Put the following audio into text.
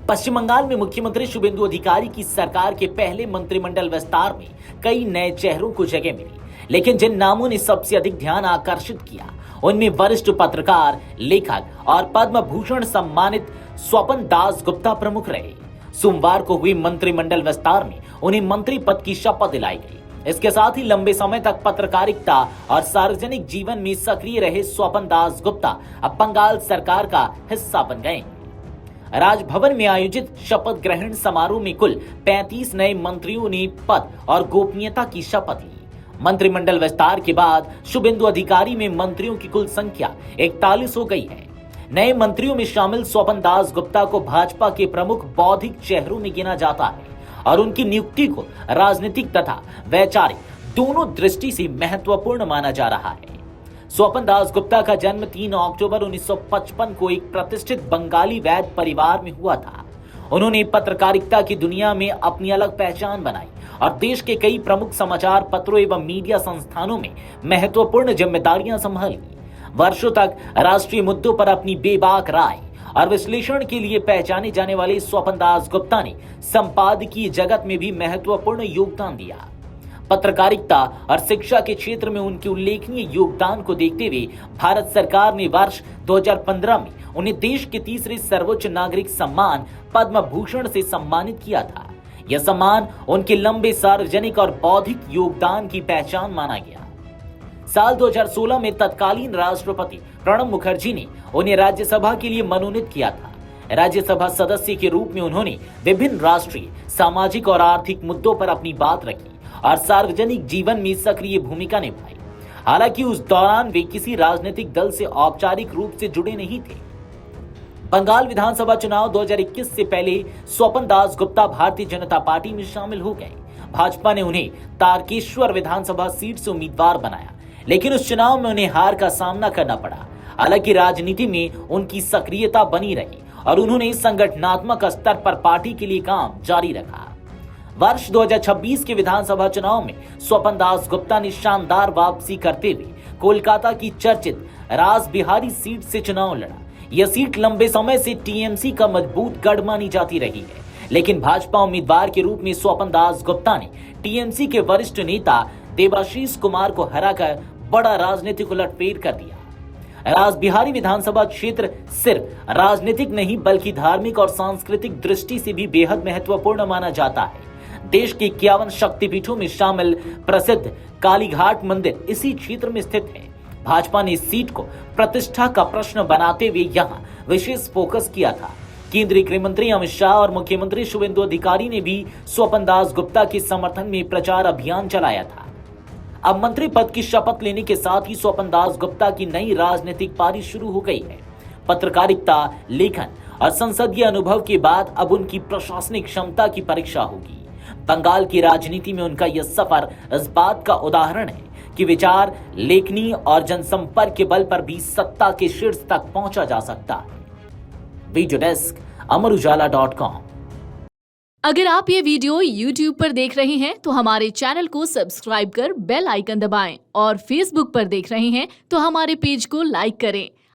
पश्चिम बंगाल में मुख्यमंत्री शुभेंदु अधिकारी की सरकार के पहले मंत्रिमंडल विस्तार में कई नए चेहरों को जगह मिली, लेकिन जिन नामों ने सबसे अधिक ध्यान आकर्षित किया उनमें वरिष्ठ पत्रकार, लेखक और पद्म भूषण सम्मानित स्वपन दास गुप्ता प्रमुख रहे। सोमवार को हुई मंत्रिमंडल विस्तार में उन्हें मंत्री पद की शपथ दिलाई गई। इसके साथ ही लंबे समय तक पत्रकारिता और सार्वजनिक जीवन में सक्रिय रहे स्वपन दास गुप्ता अब बंगाल सरकार का हिस्सा बन गए। राजभवन में आयोजित शपथ ग्रहण समारोह में कुल 35 नए मंत्रियों ने पद और गोपनीयता की शपथ ली। मंत्रिमंडल विस्तार के बाद शुभेंदु अधिकारी में मंत्रियों की कुल संख्या 41 हो गई है। नए मंत्रियों में शामिल स्वपन दास गुप्ता को भाजपा के प्रमुख बौद्धिक चेहरों में गिना जाता है और उनकी नियुक्ति को राजनीतिक तथा वैचारिक दोनों दृष्टि से महत्वपूर्ण माना जा रहा है। स्वपन दास गुप्ता का जन्म 3 अक्टूबर 1955 को एक प्रतिष्ठित बंगाली वैद्य परिवार में हुआ था। उन्होंने पत्रकारिता की दुनिया में अपनी अलग पहचान बनाई और देश के कई प्रमुख समाचार पत्रों एवं मीडिया संस्थानों में महत्वपूर्ण जिम्मेदारियां संभाली। वर्षों तक राष्ट्रीय मुद्दों पर अपनी बेबाक राय और विश्लेषण के लिए पहचाने जाने वाले स्वपन दास गुप्ता ने संपादकीय जगत में भी महत्वपूर्ण योगदान दिया। पत्रकारिता और शिक्षा के क्षेत्र में उनके उल्लेखनीय योगदान को देखते हुए भारत सरकार ने वर्ष 2015 में उन्हें देश के तीसरे सर्वोच्च नागरिक सम्मान पद्म भूषण से सम्मानित किया था। यह सम्मान उनके लंबे सार्वजनिक और बौद्धिक योगदान की पहचान माना गया। साल 2016 में तत्कालीन राष्ट्रपति प्रणब मुखर्जी ने उन्हें राज्यसभा के लिए मनोनीत किया था। राज्यसभा सदस्य के रूप में उन्होंने विभिन्न राष्ट्रीय, सामाजिक और आर्थिक मुद्दों पर अपनी बात रखी और सार्वजनिक जीवन में सक्रिय भूमिका निभाई। हालांकि उस दौरान वे किसी राजनीतिक दल से औपचारिक रूप से जुड़े नहीं थे। बंगाल विधानसभा चुनाव 2021 से पहले स्वपन दास गुप्ता भारतीय जनता पार्टी में शामिल हो गए। भाजपा ने उन्हें तारकेश्वर विधानसभा सीट से उम्मीदवार बनाया, लेकिन उस चुनाव में उन्हें हार का सामना करना पड़ा। हालांकि राजनीति में उनकी सक्रियता बनी रही और उन्होंने संगठनात्मक स्तर पर पार्टी के लिए काम जारी रखा। वर्ष 2026 के विधानसभा चुनाव में स्वपन दास गुप्ता ने शानदार वापसी करते हुए कोलकाता की चर्चित रासबिहारी सीट से चुनाव लड़ा। यह सीट लंबे समय से टीएमसी का मजबूत गढ़ मानी जाती रही है, लेकिन भाजपा उम्मीदवार के रूप में स्वपन दास गुप्ता ने टीएमसी के वरिष्ठ नेता देवाशीष कुमार को हराकर बड़ा राजनीतिक उलटफेर कर दिया। रासबिहारी विधानसभा क्षेत्र सिर्फ राजनीतिक नहीं बल्कि धार्मिक और सांस्कृतिक दृष्टि से भी बेहद महत्वपूर्ण माना जाता है। देश के 51 शक्तिपीठों में शामिल प्रसिद्ध कालीघाट मंदिर इसी क्षेत्र में स्थित है। भाजपा ने इस सीट को प्रतिष्ठा का प्रश्न बनाते हुए यहां विशेष फोकस किया था। केंद्रीय गृह मंत्री अमित शाह और मुख्यमंत्री शुभेंदु अधिकारी ने भी स्वपन दास गुप्ता के समर्थन में प्रचार अभियान चलाया था। अब मंत्री पद की शपथ लेने के साथ ही स्वपन दास गुप्ता की नई राजनीतिक पारी शुरू हो गई है। पत्रकारिता, लेखन और संसदीय अनुभव के बाद अब उनकी प्रशासनिक क्षमता की परीक्षा होगी। बंगाल की राजनीति में उनका यह सफर इस बात का उदाहरण है कि विचार, लेखनी और जनसंपर्क के बल पर भी सत्ता के शीर्ष तक पहुंचा जा सकता है। Video desk अमरउजाला.com। अगर आप ये वीडियो YouTube पर देख रहे हैं तो हमारे चैनल को सब्सक्राइब कर बेल आइकन दबाएं और Facebook पर देख रहे हैं तो हमारे पेज को लाइक करें।